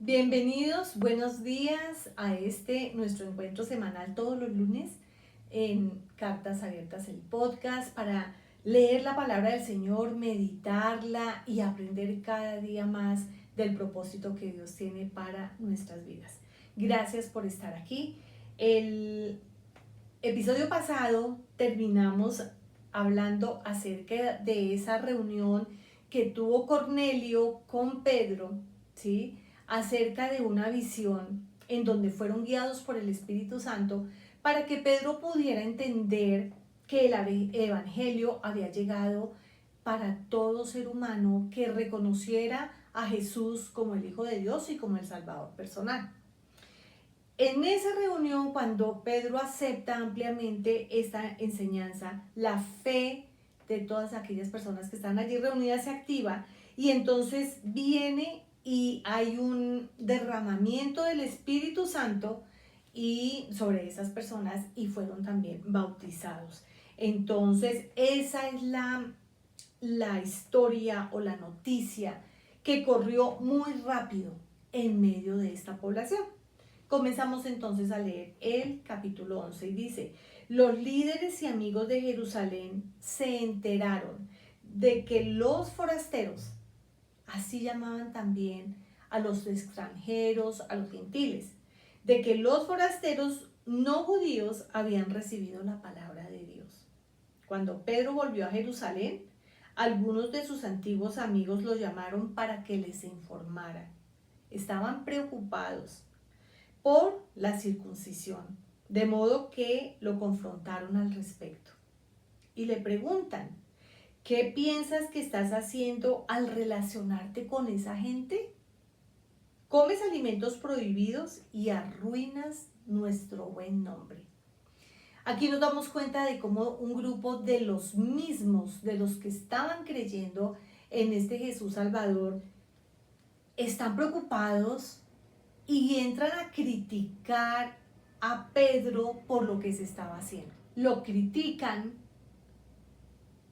Bienvenidos, buenos días a nuestro encuentro semanal todos los lunes en Cartas Abiertas, el podcast, para leer la palabra del Señor, meditarla y aprender cada día más del propósito que Dios tiene para nuestras vidas. Gracias por estar aquí. El episodio pasado terminamos hablando acerca de esa reunión que tuvo Cornelio con Pedro, ¿sí? Acerca de una visión en donde fueron guiados por el Espíritu Santo para que Pedro pudiera entender que el Evangelio había llegado para todo ser humano que reconociera a Jesús como el Hijo de Dios y como el Salvador personal. En esa reunión, cuando Pedro acepta ampliamente esta enseñanza, la fe de todas aquellas personas que están allí reunidas se activa y entonces viene y hay un derramamiento del Espíritu Santo y sobre esas personas y fueron también bautizados. Entonces esa es la historia o la noticia que corrió muy rápido en medio de esta población. Comenzamos entonces a leer el capítulo 11 y dice: los líderes y amigos de Jerusalén se enteraron de que los forasteros, así llamaban también a los extranjeros, a los gentiles, de que los forasteros no judíos habían recibido la palabra de Dios. Cuando Pedro volvió a Jerusalén, algunos de sus antiguos amigos lo llamaron para que les informara. Estaban preocupados por la circuncisión, de modo que lo confrontaron al respecto. Y le preguntan: ¿qué piensas que estás haciendo al relacionarte con esa gente? Comes alimentos prohibidos y arruinas nuestro buen nombre. Aquí nos damos cuenta de cómo un grupo de los mismos, de los que estaban creyendo en este Jesús Salvador, están preocupados y entran a criticar a Pedro por lo que se estaba haciendo. Lo critican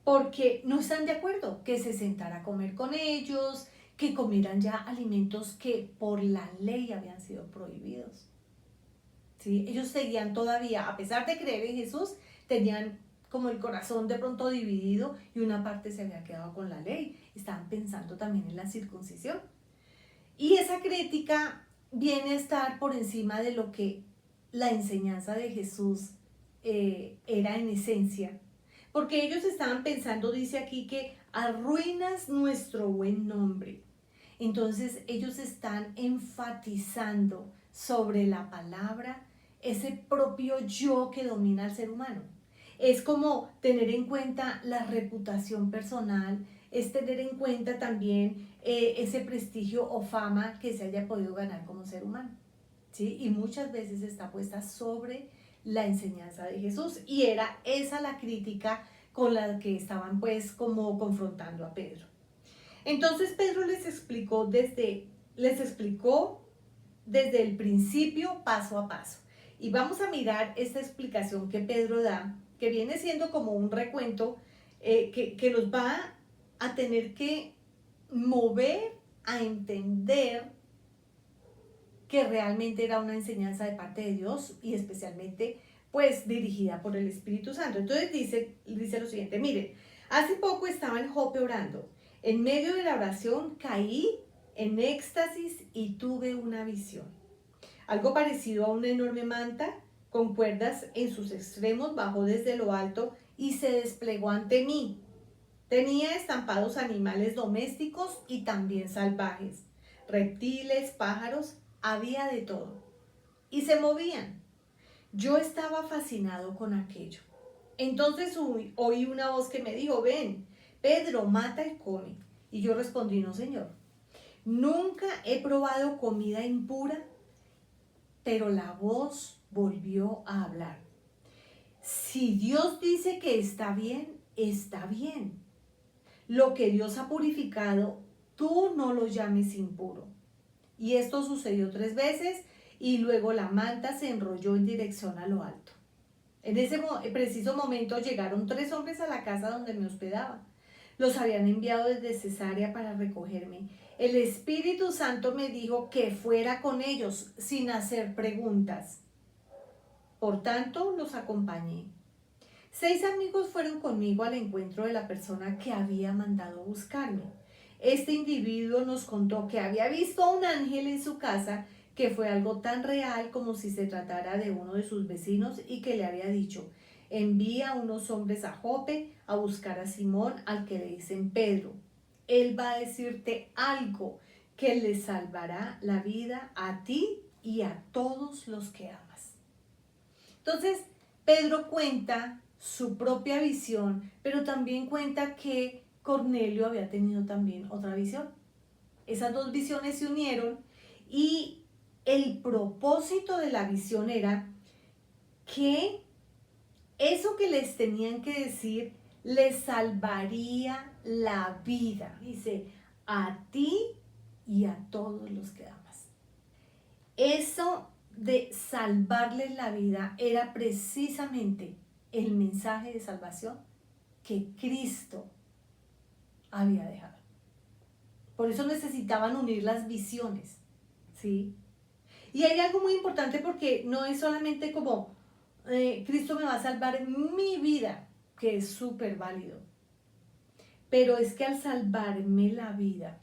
porque no están de acuerdo que se sentara a comer con ellos, que comieran ya alimentos que por la ley habían sido prohibidos. ¿Sí? Ellos seguían todavía, a pesar de creer en Jesús, tenían como el corazón de pronto dividido y una parte se había quedado con la ley. Estaban pensando también en la circuncisión. Y esa crítica viene a estar por encima de lo que la enseñanza de Jesús era en esencia. Porque ellos estaban pensando, dice aquí, que arruinas nuestro buen nombre. Entonces ellos están enfatizando sobre la palabra ese propio yo que domina al ser humano. Es como tener en cuenta la reputación personal, es tener en cuenta también ese prestigio o fama que se haya podido ganar como ser humano, ¿sí? Y muchas veces está puesta sobre la enseñanza de Jesús y era esa la crítica con la que estaban pues como confrontando a Pedro. Entonces Pedro les explicó desde el principio paso a paso. Y vamos a mirar esta explicación que Pedro da, que viene siendo como un recuento que nos va a tener que mover a entender que realmente era una enseñanza de parte de Dios y especialmente pues dirigida por el Espíritu Santo. Entonces dice lo siguiente: miren, hace poco estaba en Jope orando. En medio de la oración caí en éxtasis y tuve una visión. Algo parecido a una enorme manta con cuerdas en sus extremos bajó desde lo alto y se desplegó ante mí. Tenía estampados animales domésticos y también salvajes, reptiles, pájaros, había de todo. Y se movían. Yo estaba fascinado con aquello. Entonces oí una voz que me dijo: ven, Pedro, mata y come. Y yo respondí: no, Señor. Nunca he probado comida impura. Pero la voz volvió a hablar: si Dios dice que está bien, está bien. Lo que Dios ha purificado, tú no lo llames impuro. Y esto sucedió 3 veces y luego la manta se enrolló en dirección a lo alto. En ese preciso momento llegaron 3 hombres a la casa donde me hospedaba. Los habían enviado desde Cesarea para recogerme. El Espíritu Santo me dijo que fuera con ellos sin hacer preguntas. Por tanto, los acompañé. 6 amigos fueron conmigo al encuentro de la persona que había mandado buscarme. Este individuo nos contó que había visto a un ángel en su casa, que fue algo tan real como si se tratara de uno de sus vecinos, y que le había dicho: envía unos hombres a Jope a buscar a Simón, al que le dicen Pedro. Él va a decirte algo que le salvará la vida a ti y a todos los que amas. Entonces, Pedro cuenta su propia visión, pero también cuenta que Cornelio había tenido también otra visión. Esas dos visiones se unieron y el propósito de la visión era que eso que les tenían que decir les salvaría la vida. Dice, a ti y a todos los que amas. Eso de salvarles la vida era precisamente el mensaje de salvación que Cristo había dejado. Por eso necesitaban unir las visiones, ¿sí? Y hay algo muy importante, porque no es solamente como Cristo me va a salvar mi vida, que es súper válido, pero es que al salvarme la vida,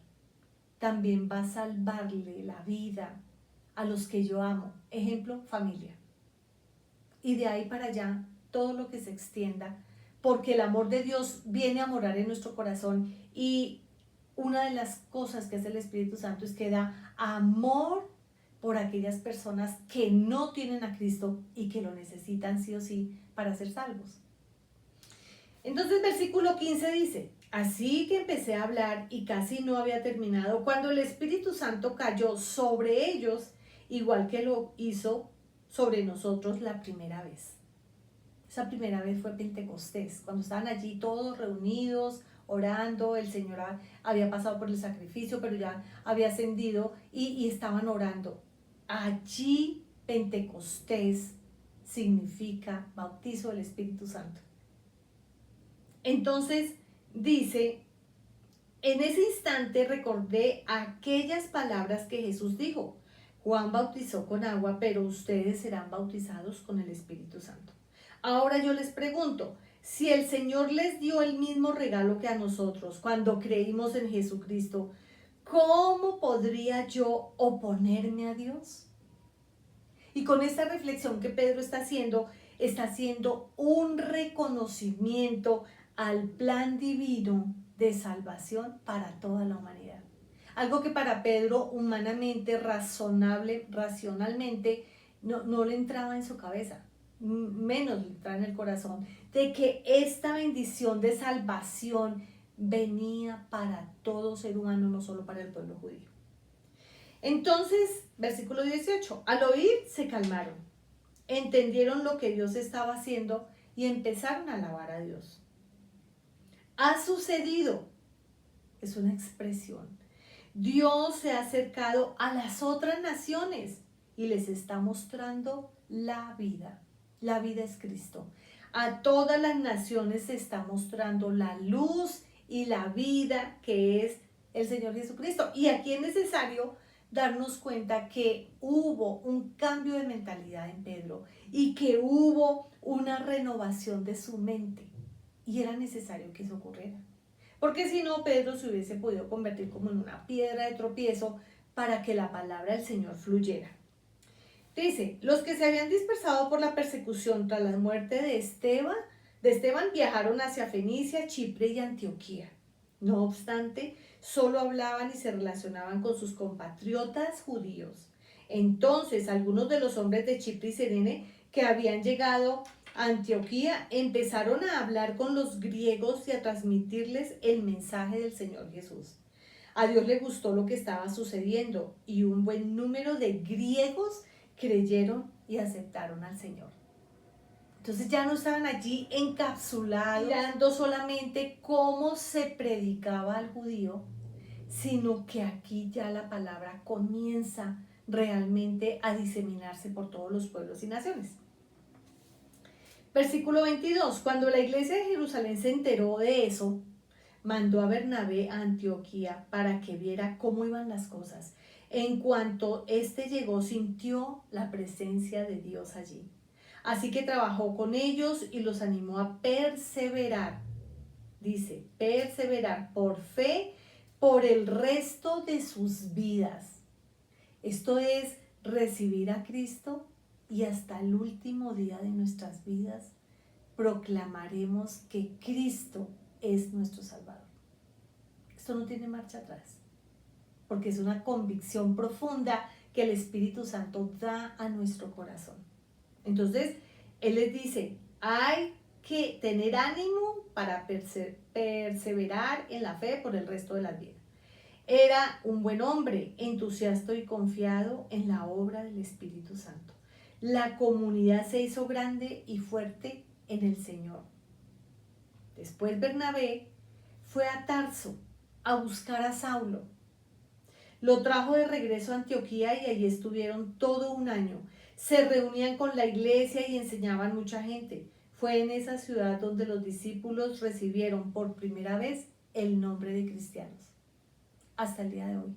también va a salvarle la vida a los que yo amo. Ejemplo, familia. Y de ahí para allá, todo lo que se extienda, porque el amor de Dios viene a morar en nuestro corazón, y una de las cosas que hace el Espíritu Santo es que da amor por aquellas personas que no tienen a Cristo y que lo necesitan sí o sí para ser salvos. Entonces, versículo 15 dice: así que empecé a hablar y casi no había terminado cuando el Espíritu Santo cayó sobre ellos, igual que lo hizo sobre nosotros la primera vez. Esa primera vez fue Pentecostés, cuando estaban allí todos reunidos, orando. El Señor había pasado por el sacrificio, pero ya había ascendido, y estaban orando. Allí Pentecostés significa bautizo del Espíritu Santo. Entonces dice: en ese instante recordé aquellas palabras que Jesús dijo: Juan bautizó con agua, pero ustedes serán bautizados con el Espíritu Santo. Ahora yo les pregunto, si el Señor les dio el mismo regalo que a nosotros cuando creímos en Jesucristo, ¿cómo podría yo oponerme a Dios? Y con esta reflexión que Pedro está haciendo un reconocimiento al plan divino de salvación para toda la humanidad. Algo que para Pedro, humanamente, racionalmente, no le entraba en su cabeza, menos le entraba en el corazón, de que esta bendición de salvación venía para todo ser humano, no solo para el pueblo judío. Entonces, versículo 18, al oír se calmaron, entendieron lo que Dios estaba haciendo y empezaron a alabar a Dios. Ha sucedido, es una expresión. Dios se ha acercado a las otras naciones y les está mostrando la vida. La vida es Cristo. A todas las naciones se está mostrando la luz y la vida, que es el Señor Jesucristo. Y aquí es necesario darnos cuenta que hubo un cambio de mentalidad en Pedro y que hubo una renovación de su mente. Y era necesario que eso ocurriera. Porque si no, Pedro se hubiese podido convertir como en una piedra de tropiezo para que la palabra del Señor fluyera. Dice: los que se habían dispersado por la persecución tras la muerte de Esteban viajaron hacia Fenicia, Chipre y Antioquía. No obstante, solo hablaban y se relacionaban con sus compatriotas judíos. Entonces, algunos de los hombres de Chipre y Cirene que habían llegado a Antioquía empezaron a hablar con los griegos y a transmitirles el mensaje del Señor Jesús. A Dios le gustó lo que estaba sucediendo y un buen número de griegos creyeron y aceptaron al Señor. Entonces ya no estaban allí encapsulados, mirando solamente cómo se predicaba al judío, sino que aquí ya la palabra comienza realmente a diseminarse por todos los pueblos y naciones. Versículo 22. Cuando la iglesia de Jerusalén se enteró de eso, mandó a Bernabé a Antioquía para que viera cómo iban las cosas. En cuanto éste llegó, sintió la presencia de Dios allí. Así que trabajó con ellos y los animó a perseverar. Dice, perseverar por fe por el resto de sus vidas. Esto es recibir a Cristo y hasta el último día de nuestras vidas proclamaremos que Cristo es nuestro Salvador. Esto no tiene marcha atrás, porque es una convicción profunda que el Espíritu Santo da a nuestro corazón. Entonces, Él les dice, hay que tener ánimo para perseverar en la fe por el resto de las vidas. Era un buen hombre, entusiasta y confiado en la obra del Espíritu Santo. La comunidad se hizo grande y fuerte en el Señor. Después Bernabé fue a Tarso a buscar a Saulo. Lo trajo de regreso a Antioquía y allí estuvieron todo un año. Se reunían con la iglesia y enseñaban mucha gente. Fue en esa ciudad donde los discípulos recibieron por primera vez el nombre de cristianos, hasta el día de hoy.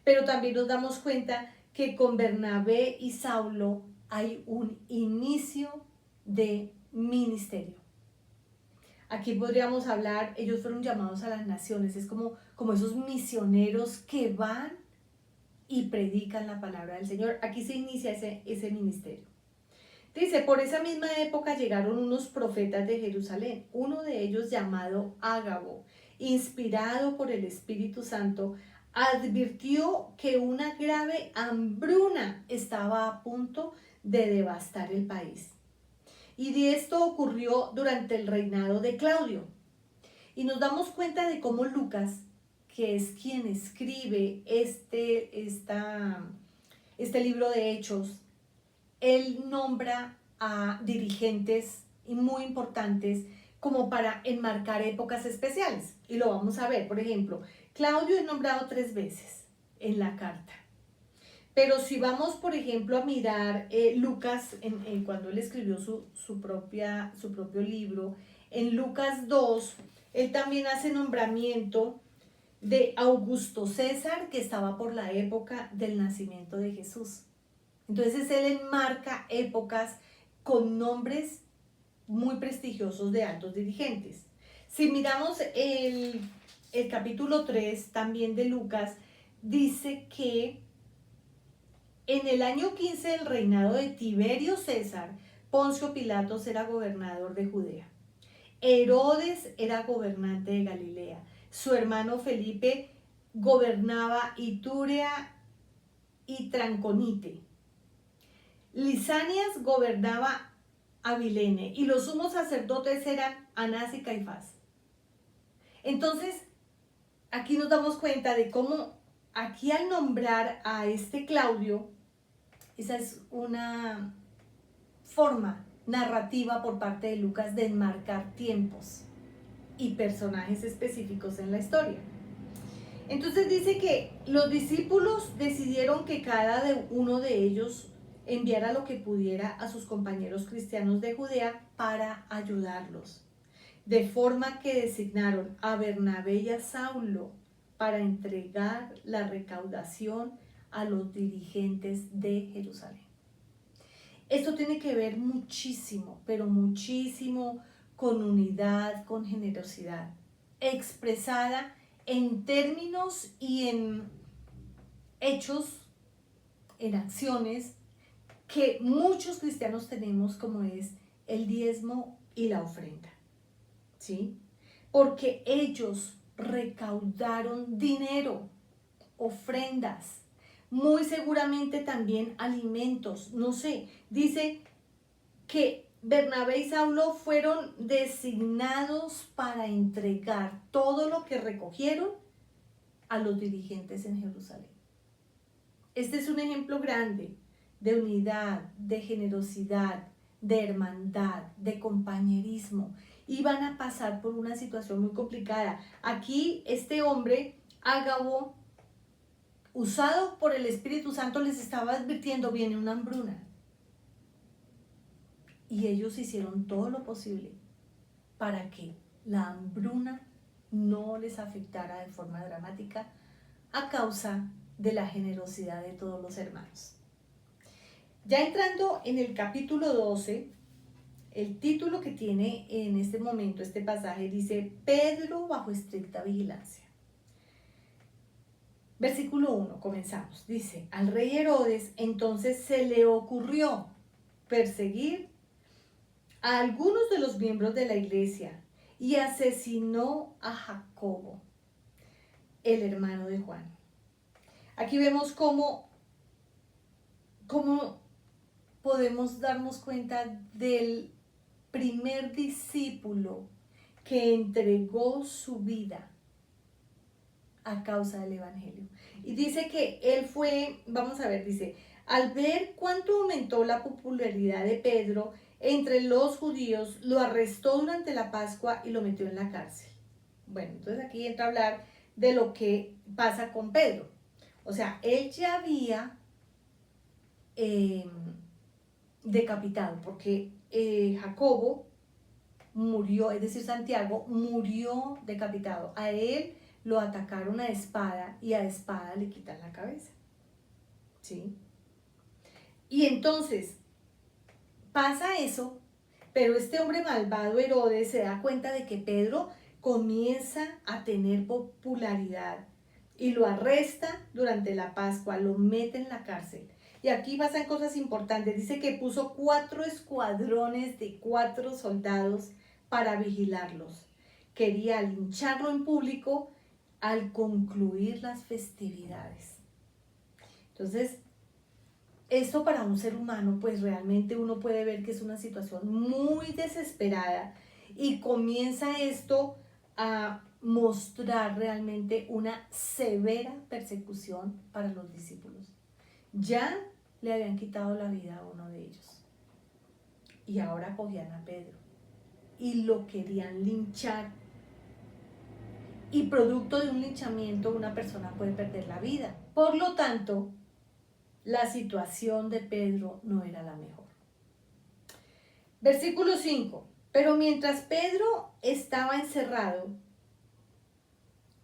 Pero también nos damos cuenta que con Bernabé y Saulo hay un inicio de ministerio. Aquí podríamos hablar, ellos fueron llamados a las naciones, es como esos misioneros que van y predican la palabra del Señor. Aquí se inicia ese ministerio. Dice, por esa misma época llegaron unos profetas de Jerusalén, uno de ellos llamado Ágabo, inspirado por el Espíritu Santo, advirtió que una grave hambruna estaba a punto de devastar el país. Y de esto ocurrió durante el reinado de Claudio. Y nos damos cuenta de cómo Lucas, que es quien escribe este libro de Hechos, él nombra a dirigentes muy importantes como para enmarcar épocas especiales. Y lo vamos a ver, por ejemplo, Claudio es nombrado 3 veces en la carta. Pero si vamos, por ejemplo, a mirar Lucas, cuando él escribió su propio libro, en Lucas 2, él también hace nombramiento de Augusto César, que estaba por la época del nacimiento de Jesús. Entonces él enmarca épocas con nombres muy prestigiosos de altos dirigentes. Si miramos el capítulo 3 también de Lucas, dice que en el año 15 del reinado de Tiberio César, Poncio Pilatos era gobernador de Judea. Herodes era gobernante de Galilea. Su hermano Felipe gobernaba Iturea y Tranconite. Lisanias gobernaba Abilene y los sumos sacerdotes eran Anás y Caifás. Entonces, aquí nos damos cuenta de cómo aquí al nombrar a este Claudio, esa es una forma narrativa por parte de Lucas de enmarcar tiempos y personajes específicos en la historia. Entonces dice que los discípulos decidieron que cada uno de ellos enviara lo que pudiera a sus compañeros cristianos de Judea para ayudarlos. De forma que designaron a Bernabé y a Saulo para entregar la recaudación a los dirigentes de Jerusalén. Esto tiene que ver muchísimo, pero muchísimo con unidad, con generosidad, expresada en términos y en hechos, en acciones que muchos cristianos tenemos, como es el diezmo y la ofrenda, ¿sí? Porque ellos recaudaron dinero, ofrendas, muy seguramente también alimentos, no sé, dice que Bernabé y Saulo fueron designados para entregar todo lo que recogieron a los dirigentes en Jerusalén. Este es un ejemplo grande de unidad, de generosidad, de hermandad, de compañerismo. Y van a pasar por una situación muy complicada. Aquí este hombre, Ágabo, usado por el Espíritu Santo, les estaba advirtiendo, viene una hambruna. Y ellos hicieron todo lo posible para que la hambruna no les afectara de forma dramática a causa de la generosidad de todos los hermanos. Ya entrando en el capítulo 12, el título que tiene en este momento este pasaje dice: Pedro bajo estricta vigilancia. Versículo 1, comenzamos. Dice: al rey Herodes entonces se le ocurrió perseguir a algunos de los miembros de la iglesia y asesinó a Jacobo, el hermano de Juan. Aquí vemos cómo podemos darnos cuenta del primer discípulo que entregó su vida a causa del evangelio. Y dice que él fue, vamos a ver, dice: al ver cuánto aumentó la popularidad de Pedro entre los judíos, lo arrestó durante la Pascua y lo metió en la cárcel. Bueno, entonces aquí entra a hablar de lo que pasa con Pedro. O sea, él ya había decapitado, porque Jacobo murió, es decir, Santiago murió decapitado. A él lo atacaron a espada y a espada le quitan la cabeza. ¿Sí? Y entonces pasa eso, pero este hombre malvado Herodes se da cuenta de que Pedro comienza a tener popularidad y lo arresta durante la Pascua, lo mete en la cárcel. Y aquí pasan cosas importantes. Dice que puso 4 escuadrones de 4 soldados para vigilarlos. Quería lincharlo en público al concluir las festividades. Entonces, esto para un ser humano, pues realmente uno puede ver que es una situación muy desesperada, y comienza esto a mostrar realmente una severa persecución para los discípulos. Ya le habían quitado la vida a uno de ellos y ahora cogían a Pedro y lo querían linchar. Y producto de un linchamiento una persona puede perder la vida. Por lo tanto, la situación de Pedro no era la mejor. Versículo 5. Pero mientras Pedro estaba encerrado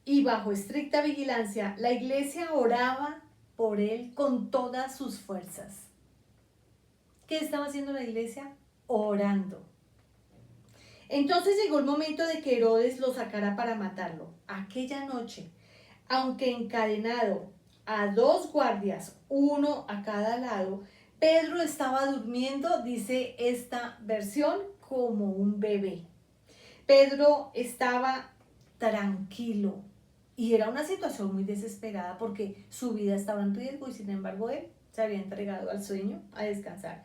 y bajo estricta vigilancia, la iglesia oraba por él con todas sus fuerzas. ¿Qué estaba haciendo la iglesia? Orando. Entonces llegó el momento de que Herodes lo sacara para matarlo. Aquella noche, aunque encadenado a 2 guardias, uno a cada lado, Pedro estaba durmiendo, dice esta versión, como un bebé. Pedro estaba tranquilo y era una situación muy desesperada porque su vida estaba en riesgo y sin embargo él se había entregado al sueño, a descansar.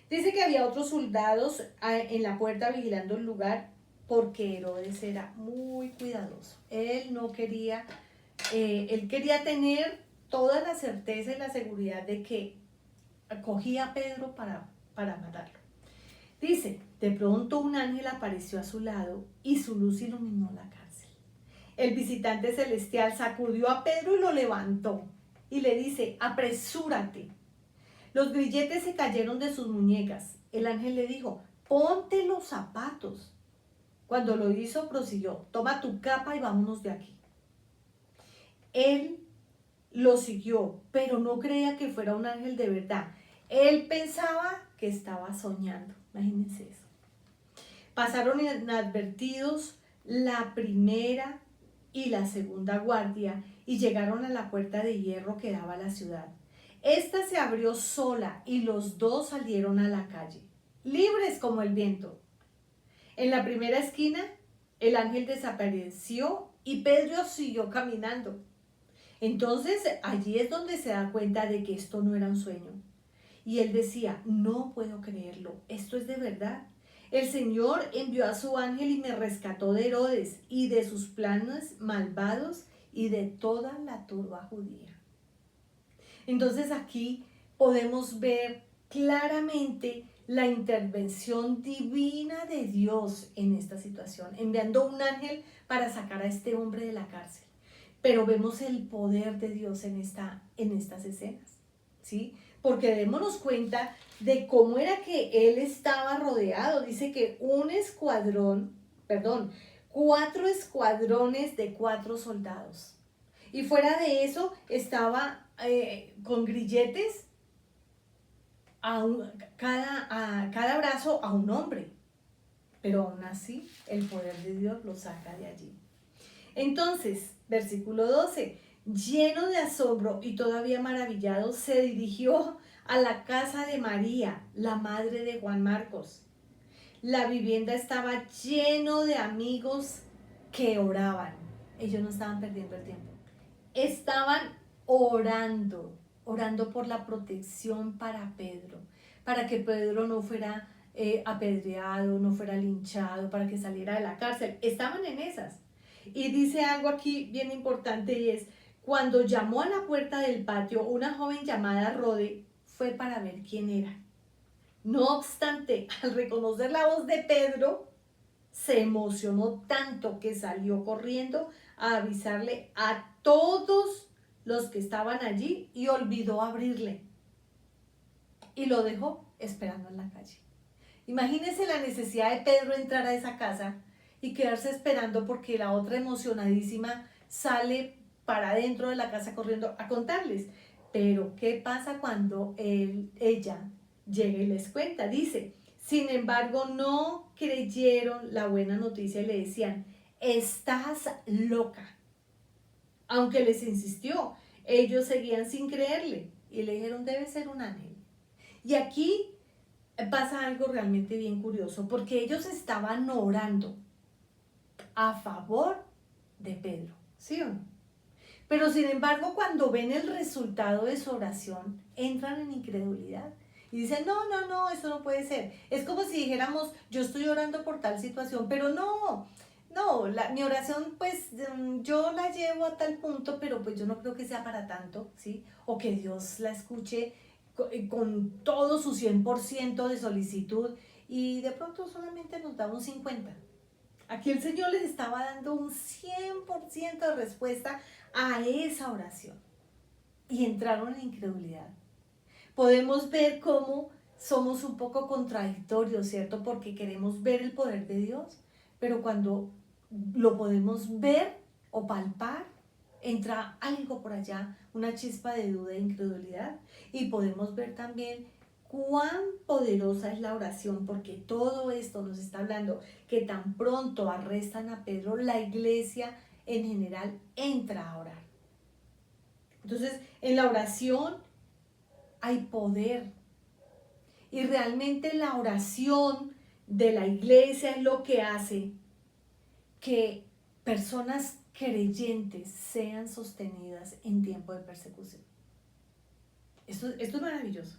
Dice que había otros soldados en la puerta vigilando el lugar porque Herodes era muy cuidadoso. Él no quería, él quería tener toda la certeza y la seguridad de que cogía a Pedro para matarlo. Dice: de pronto un ángel apareció a su lado y su luz iluminó la cárcel. El visitante celestial sacudió a Pedro y lo levantó y le dice: apresúrate. Los grilletes se cayeron de sus muñecas. El ángel le dijo: ponte los zapatos. Cuando lo hizo, prosiguió: toma tu capa y vámonos de aquí. Él lo siguió, pero no creía que fuera un ángel de verdad. Él pensaba que estaba soñando. Imagínense eso. Pasaron inadvertidos la primera y la segunda guardia y llegaron a la puerta de hierro que daba a la ciudad. Esta se abrió sola y los 2 salieron a la calle, libres como el viento. En la primera esquina, el ángel desapareció y Pedro siguió caminando. Entonces, allí es donde se da cuenta de que esto no era un sueño. Y él decía: no puedo creerlo, esto es de verdad. El Señor envió a su ángel y me rescató de Herodes y de sus planes malvados y de toda la turba judía. Entonces aquí podemos ver claramente la intervención divina de Dios en esta situación, enviando un ángel para sacar a este hombre de la cárcel. Pero vemos el poder de Dios en estas escenas, ¿sí? Porque démonos cuenta de cómo era que él estaba rodeado. Dice que 4 escuadrones de 4 soldados. Y fuera de eso estaba con grilletes a cada brazo a un hombre. Pero aún así el poder de Dios lo saca de allí. Entonces, versículo 12, lleno de asombro y todavía maravillado, se dirigió a la casa de María, la madre de Juan Marcos. La vivienda estaba lleno de amigos que oraban. Ellos no estaban perdiendo el tiempo. Estaban orando por la protección para Pedro, para que Pedro no fuera apedreado, no fuera linchado, para que saliera de la cárcel. Estaban en esas. Y dice algo aquí bien importante y es, cuando llamó a la puerta del patio, una joven llamada Rode fue para ver quién era. No obstante, al reconocer la voz de Pedro, se emocionó tanto que salió corriendo a avisarle a todos los que estaban allí y olvidó abrirle. Y lo dejó esperando en la calle. Imagínense la necesidad de Pedro entrar a esa casa y quedarse esperando porque la otra emocionadísima sale para adentro de la casa corriendo a contarles. Pero ¿qué pasa cuando ella llega y les cuenta? Dice, sin embargo, no creyeron la buena noticia y le decían, estás loca. Aunque les insistió, ellos seguían sin creerle y le dijeron, debe ser un ángel. Y aquí pasa algo realmente bien curioso, porque ellos estaban orando a favor de Pedro, ¿sí o no? Pero sin embargo, cuando ven el resultado de su oración, entran en incredulidad y dicen, no, eso no puede ser. Es como si dijéramos, yo estoy orando por tal situación, pero no, mi oración pues yo la llevo a tal punto, pero pues yo no creo que sea para tanto, ¿sí? O que Dios la escuche con todo su 100% de solicitud y de pronto solamente nos da un 50%. Aquí el Señor les estaba dando un 100% de respuesta a esa oración y entraron en incredulidad. Podemos ver cómo somos un poco contradictorios, ¿cierto? Porque queremos ver el poder de Dios, pero cuando lo podemos ver o palpar, entra algo por allá, una chispa de duda e incredulidad, y podemos ver también cuán poderosa es la oración, porque todo esto nos está hablando que tan pronto arrestan a Pedro, la iglesia en general entra a orar. Entonces, en la oración hay poder, y realmente la oración de la iglesia es lo que hace que personas creyentes sean sostenidas en tiempo de persecución. Esto es maravilloso.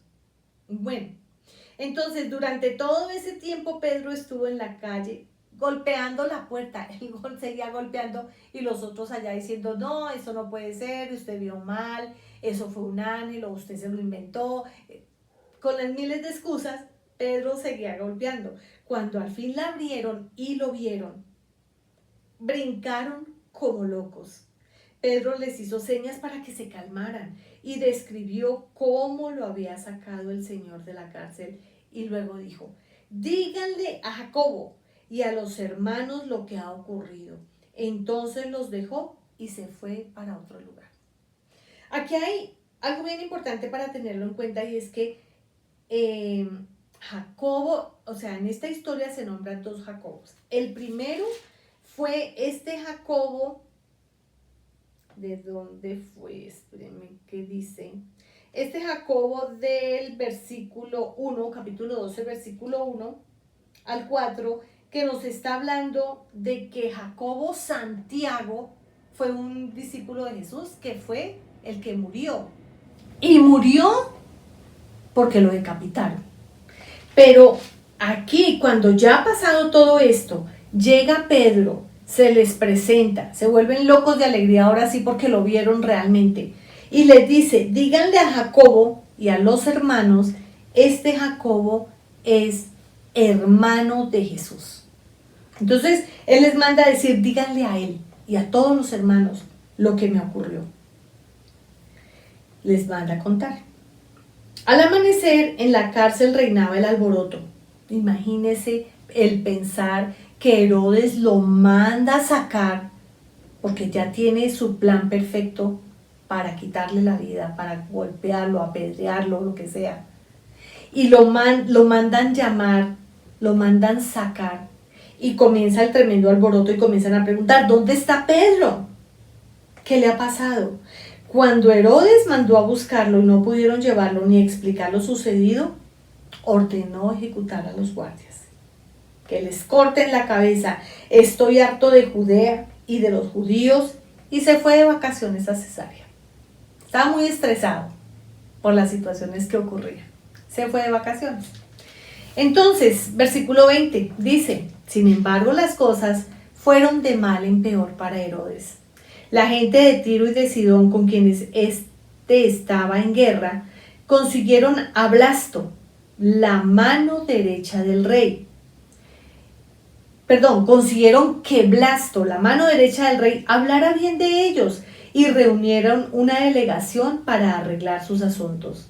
Bueno, entonces durante todo ese tiempo Pedro estuvo en la calle golpeando la puerta. Él seguía golpeando y los otros allá diciendo, no, eso no puede ser, usted vio mal, eso fue un ángel o usted se lo inventó. Con las miles de excusas, Pedro seguía golpeando. Cuando al fin la abrieron y lo vieron, brincaron como locos. Pedro les hizo señas para que se calmaran y describió cómo lo había sacado el Señor de la cárcel y luego dijo, díganle a Jacobo y a los hermanos lo que ha ocurrido. Entonces los dejó y se fue para otro lugar. Aquí hay algo bien importante para tenerlo en cuenta y es que Jacobo, o sea, en esta historia se nombran dos Jacobos. El primero fue este Jacobo, ¿de dónde fue? Espérenme, ¿qué dice? Este Jacobo del versículo 1, capítulo 12, versículo 1 al 4, que nos está hablando de que Jacobo Santiago fue un discípulo de Jesús, que fue el que murió. Y murió porque lo decapitaron. Pero aquí, cuando ya ha pasado todo esto, llega Pedro, se les presenta, se vuelven locos de alegría ahora sí porque lo vieron realmente. Y les dice, díganle a Jacobo y a los hermanos, este Jacobo es hermano de Jesús. Entonces, él les manda a decir, díganle a él y a todos los hermanos lo que me ocurrió. Les manda a contar. Al amanecer, en la cárcel reinaba el alboroto. Imagínese el pensar que Herodes lo manda a sacar, porque ya tiene su plan perfecto para quitarle la vida, para golpearlo, apedrearlo, lo que sea. Y lo mandan llamar, lo mandan sacar, y comienza el tremendo alboroto y comienzan a preguntar, ¿dónde está Pedro? ¿Qué le ha pasado? Cuando Herodes mandó a buscarlo y no pudieron llevarlo ni explicar lo sucedido, ordenó ejecutar a los guardias, que les corten la cabeza. Estoy harto de Judea y de los judíos, y se fue de vacaciones a Cesarea. Estaba muy estresado por las situaciones que ocurrían. Se fue de vacaciones. Entonces, versículo 20 dice, sin embargo, las cosas fueron de mal en peor para Herodes. La gente de Tiro y de Sidón, con quienes éste estaba en guerra, consiguieron a Blasto, la mano derecha del rey. Consiguieron que Blasto, la mano derecha del rey, hablara bien de ellos, y reunieron una delegación para arreglar sus asuntos.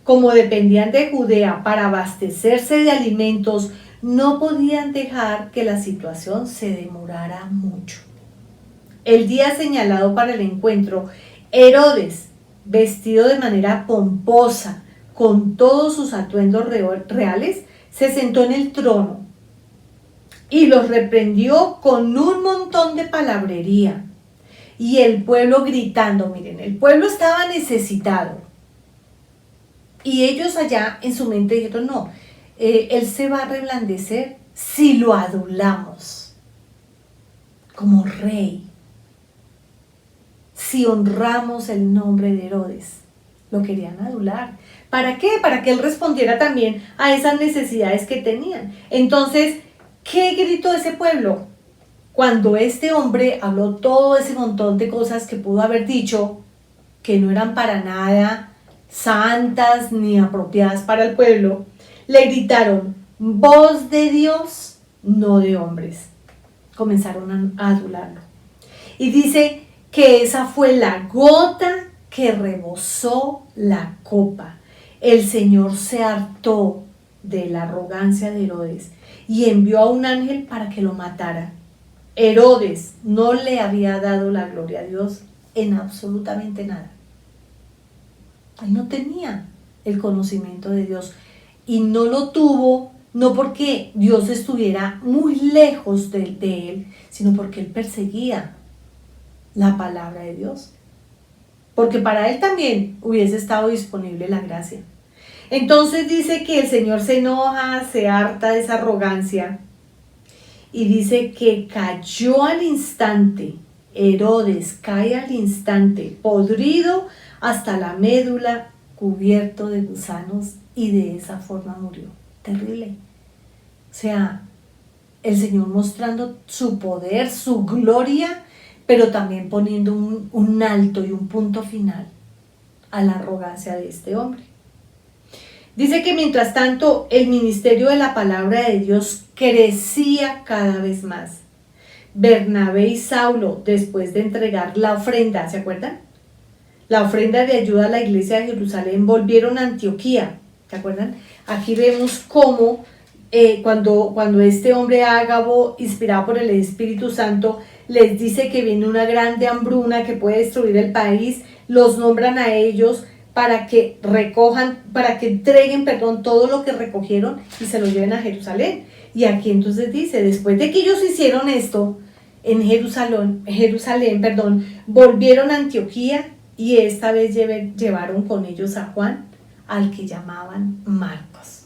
Como dependían de Judea para abastecerse de alimentos, no podían dejar que la situación se demorara mucho. El día señalado para el encuentro, Herodes, vestido de manera pomposa, con todos sus atuendos reales, se sentó en el trono y los reprendió con un montón de palabrería. Y el pueblo gritando, miren, el pueblo estaba necesitado. Y ellos allá en su mente dijeron, no, él se va a reblandecer si lo adulamos como rey. Si honramos el nombre de Herodes. Lo querían adular. ¿Para qué? Para que él respondiera también a esas necesidades que tenían. Entonces, ¿qué gritó ese pueblo? Cuando este hombre habló todo ese montón de cosas que pudo haber dicho, que no eran para nada santas ni apropiadas para el pueblo, le gritaron, voz de Dios, no de hombres. Comenzaron a adularlo. Y dice que esa fue la gota que rebosó la copa. El Señor se hartó de la arrogancia de Herodes y envió a un ángel para que lo matara. Herodes no le había dado la gloria a Dios en absolutamente nada. Él no tenía el conocimiento de Dios y no lo tuvo, no porque Dios estuviera muy lejos de él, sino porque él perseguía la palabra de Dios. Porque para él también hubiese estado disponible la gracia. Entonces dice que el Señor se enoja, se harta de esa arrogancia y dice que cayó al instante. Herodes cae al instante, podrido hasta la médula, cubierto de gusanos, y de esa forma murió. Terrible. O sea, el Señor mostrando su poder, su gloria, pero también poniendo un alto y un punto final a la arrogancia de este hombre. Dice que mientras tanto el ministerio de la palabra de Dios crecía cada vez más. Bernabé y Saulo, después de entregar la ofrenda, ¿se acuerdan? La ofrenda de ayuda a la iglesia de Jerusalén, volvieron a Antioquía, ¿se acuerdan? Aquí vemos cómo cuando este hombre Ágabo, inspirado por el Espíritu Santo, les dice que viene una grande hambruna que puede destruir el país, los nombran a ellos para que entreguen todo lo que recogieron y se lo lleven a Jerusalén. Y aquí entonces dice, después de que ellos hicieron esto, en Jerusalén, volvieron a Antioquía y esta vez llevaron con ellos a Juan, al que llamaban Marcos.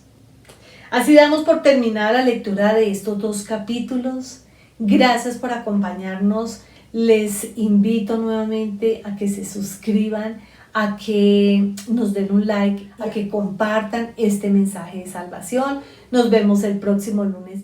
Así damos por terminada la lectura de estos 2 capítulos. Gracias por acompañarnos. Les invito nuevamente a que se suscriban, a que nos den un like, a que compartan este mensaje de salvación. Nos vemos el próximo lunes.